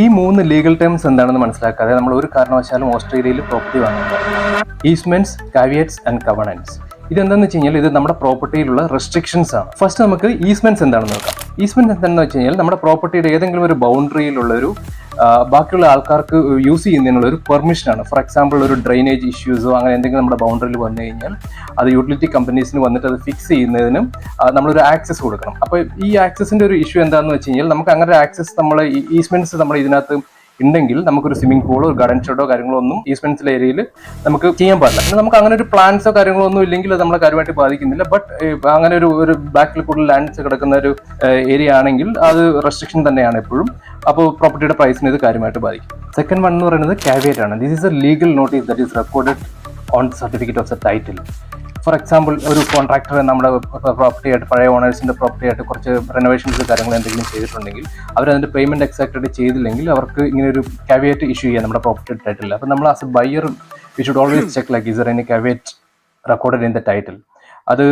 ഈ 3 legal terms എന്താണെന്ന് മനസ്സിലാക്കാതെ നമ്മൾ ഒരു കാരണവശാലും ഓസ്ട്രേലിയയിൽ പ്രോപ്പർട്ടി വാങ്ങാൻ പാടില്ല. ഈസ്മെന്റ്സ്, കാവിയറ്റ്സ് ആൻഡ് കവണൻസ്. ഇതെന്താണെന്ന് വെച്ച് കഴിഞ്ഞാൽ ഇത് നമ്മുടെ പ്രോപ്പർട്ടിയിലുള്ള റെസ്ട്രിക്ഷൻസ് ആണ്. ഫസ്റ്റ് നമുക്ക് ഈസ്മെന്റ്സ് എന്താണെന്ന് നോക്കാം. ഈസ്മെന്റ് എന്താണെന്ന് വെച്ച് കഴിഞ്ഞാൽ നമ്മുടെ പ്രോപ്പർട്ടിയുടെ ഏതെങ്കിലും ഒരു ബൗണ്ടറിയിലുള്ള ഒരു ബാക്കിയുള്ള ആൾക്കാർക്ക് യൂസ് ചെയ്യുന്നതിനുള്ള ഒരു പെർമിഷനാണ്. ഫോർ എക്സാമ്പിൾ ഒരു ഡ്രെയിനേജ് ഇഷ്യൂസോ അങ്ങനെ എന്തെങ്കിലും നമ്മുടെ ബൗണ്ടറിയിൽ വന്നു കഴിഞ്ഞാൽ അത് യൂട്ടിലിറ്റി കമ്പനീസിന് വന്നിട്ട് അത് ഫിക്സ് ചെയ്യുന്നതിനും നമ്മളൊരു ആക്സസ് കൊടുക്കണം. അപ്പോൾ ഈ ആക്സസിന്റെ ഒരു ഇഷ്യൂ എന്താണെന്ന് വെച്ച് കഴിഞ്ഞാൽ നമുക്ക് അങ്ങനെ ആക്സസ് നമ്മൾ ഈസ്മെന്റ്സ് നമ്മൾ ഇതിനകത്ത് ഉണ്ടെങ്കിൽ നമുക്കൊരു സ്വിമ്മിംഗ് പൂളോ ഒരു ഗാർഡൻ ഷെഡോ കാര്യങ്ങളോ ഒന്നും ഈസ്മെന്റ്സിലെ ഏരിയയിൽ നമുക്ക് ചെയ്യാൻ പാടില്ല. പിന്നെ നമുക്ക് അങ്ങനെ ഒരു പ്ലാൻസോ കാര്യങ്ങളോ ഒന്നും ഇല്ലെങ്കിൽ അത് നമ്മളെ കാര്യമായിട്ട് ബാധിക്കുന്നില്ല. ബട്ട് അങ്ങനെ ഒരു ബാക്കിൽ കൂടുതൽ ലാൻഡ്സ് കിടക്കുന്ന ഒരു ഏരിയ ആണെങ്കിൽ അത് റെസ്ട്രിക്ഷൻ തന്നെയാണ് എപ്പോഴും. അപ്പോൾ പ്രോപ്പർട്ടിയുടെ പ്രൈസിന് ഇത് കാര്യമായിട്ട് ബാധിക്കും. സെക്കൻഡ് വൺ എന്ന് പറയുന്നത് കാവിയേറ്റ് ആണ്. This is A legal notice that is recorded on certificate of the title. For example ഒരു കോൺട്രാക്ടർ നമ്മുടെ പ്രോപ്പർട്ടി ആയിട്ട് പഴയ ഓണേഴ്സിൻ്റെ പ്രോപ്പർട്ടി ആയിട്ട് കുറച്ച് റെനോവേഷൻസ് കാര്യങ്ങൾ എന്തെങ്കിലും ചെയ്തിട്ടുണ്ടെങ്കിൽ അവരതിൻ്റെ പേയ്മെൻറ്റ് എക്സാക്റ്റായിട്ട് ചെയ്തില്ലെങ്കിൽ അവർക്ക് ഇങ്ങനെ ഒരു കാവിയേറ്റ് ഇഷ്യൂ ചെയ്യാം നമ്മുടെ പ്രോപ്പർട്ടി ടൈറ്റിൽ. അപ്പോൾ നമ്മൾ as a buyer we should always check like is there any caveat recorded in the title. അത്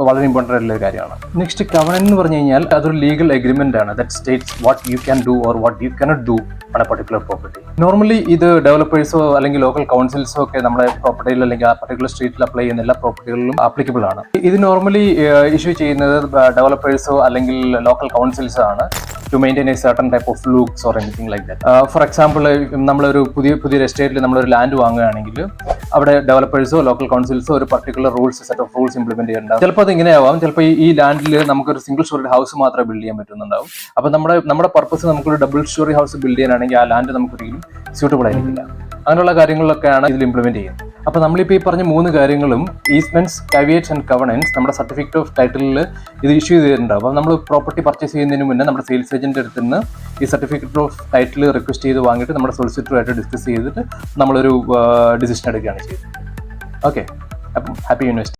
വളരെ ഇമ്പോർട്ടൻ്റ് ആയിട്ടുള്ള ഒരു കാര്യമാണ്. നെക്സ്റ്റ് കവണന്റ് എന്ന് പറഞ്ഞു കഴിഞ്ഞാൽ അതൊരു ലീഗൽ എഗ്രിമെന്റ് ആണ് that States what you can do or what you cannot do on A particular property. Normally ഇത് ഡെവലപ്പേഴ്സോ അല്ലെങ്കിൽ ലോക്കൽ കൗൺസിൽസോ ഒക്കെ നമ്മുടെ പ്രോപ്പർട്ടിയിൽ അല്ലെങ്കിൽ ആ പർട്ടിക്കുലർ സ്ട്രീറ്റിൽ അപ്ലൈ ചെയ്യുന്ന എല്ലാ പ്രോപ്പർട്ടികളിലും ആപ്ലിക്കബിൾ ആണ്. ഇത് നോർമലി ഇഷ്യൂ ചെയ്യുന്നത് ഡെവലപ്പേഴ്സോ അല്ലെങ്കിൽ ലോക്കൽ കൗൺസിൽസോ ആണ് to maintain a certain type of looks or anything like that. For example, നമ്മളൊരു പുതിയ എസ്റ്റേറ്റിൽ നമ്മളൊരു ലാൻഡ് വാങ്ങുകയാണെങ്കിൽ അവിടെ ഡെവലപ്പേഴ്സോ ലോക്കൽ കൗൺസിൽസോ ഒരു particular set of rules implement ചെയ്യേണ്ടാവും. ചിലപ്പോൾ അത് ഇങ്ങനെയാവാം, ചിലപ്പോൾ ഈ ലാൻഡിൽ നമുക്കൊരു സിംഗിൾ സ്റ്റോറി ഹൗസ് മാത്രമേ ബിൽഡ് ചെയ്യാൻ പറ്റുന്നുണ്ടാവും. അപ്പോൾ നമ്മുടെ പർപ്പസ് നമുക്കൊരു ഡബിൾ സ്റ്റോറി ഹൗസ് ബിൽഡ് ചെയ്യാനാണെങ്കിൽ ആ ലാൻഡ് നമുക്കൊരിക്കലും സ്യൂട്ടബിൾ ആയിരിക്കില്ല. അങ്ങനെയുള്ള കാര്യങ്ങളിലൊക്കെയാണ് ഇതിൽ ഇംപ്ലിമെന്റ് ചെയ്യുന്നത്. അപ്പോൾ നമ്മളിപ്പോൾ ഈ പറഞ്ഞ 3 കാര്യങ്ങളും ഈസ്മെന്റ്സ്, കാവിയേറ്റ്സ് ആൻഡ് കവണൻസ് നമ്മുടെ സർട്ടിഫിക്കറ്റ് ഓഫ് ടൈറ്റിലിൽ ഇത് ഇഷ്യൂ ചെയ്തിട്ടുണ്ടാവും. അപ്പോൾ നമ്മൾ പ്രോപ്പർട്ടി പർച്ചേസ് ചെയ്യുന്നതിന് മുന്നേ നമ്മുടെ സെയിൽസ് ഏജന്റ് അടുത്ത് നിന്ന് ഈ സർട്ടിഫിക്കറ്റ് ഓഫ് ടൈറ്റിൽ റിക്വസ്റ്റ് ചെയ്ത് വാങ്ങിയിട്ട് നമ്മുടെ സോളിസിറ്ററുമായിട്ട് ഡിസ്കസ് ചെയ്തിട്ട് നമ്മളൊരു ഡിസിഷൻ എടുക്കുകയാണ് ചെയ്തത്. ഓക്കെ, അപ്പം ഹാപ്പി ഇൻവെസ്റ്റ്.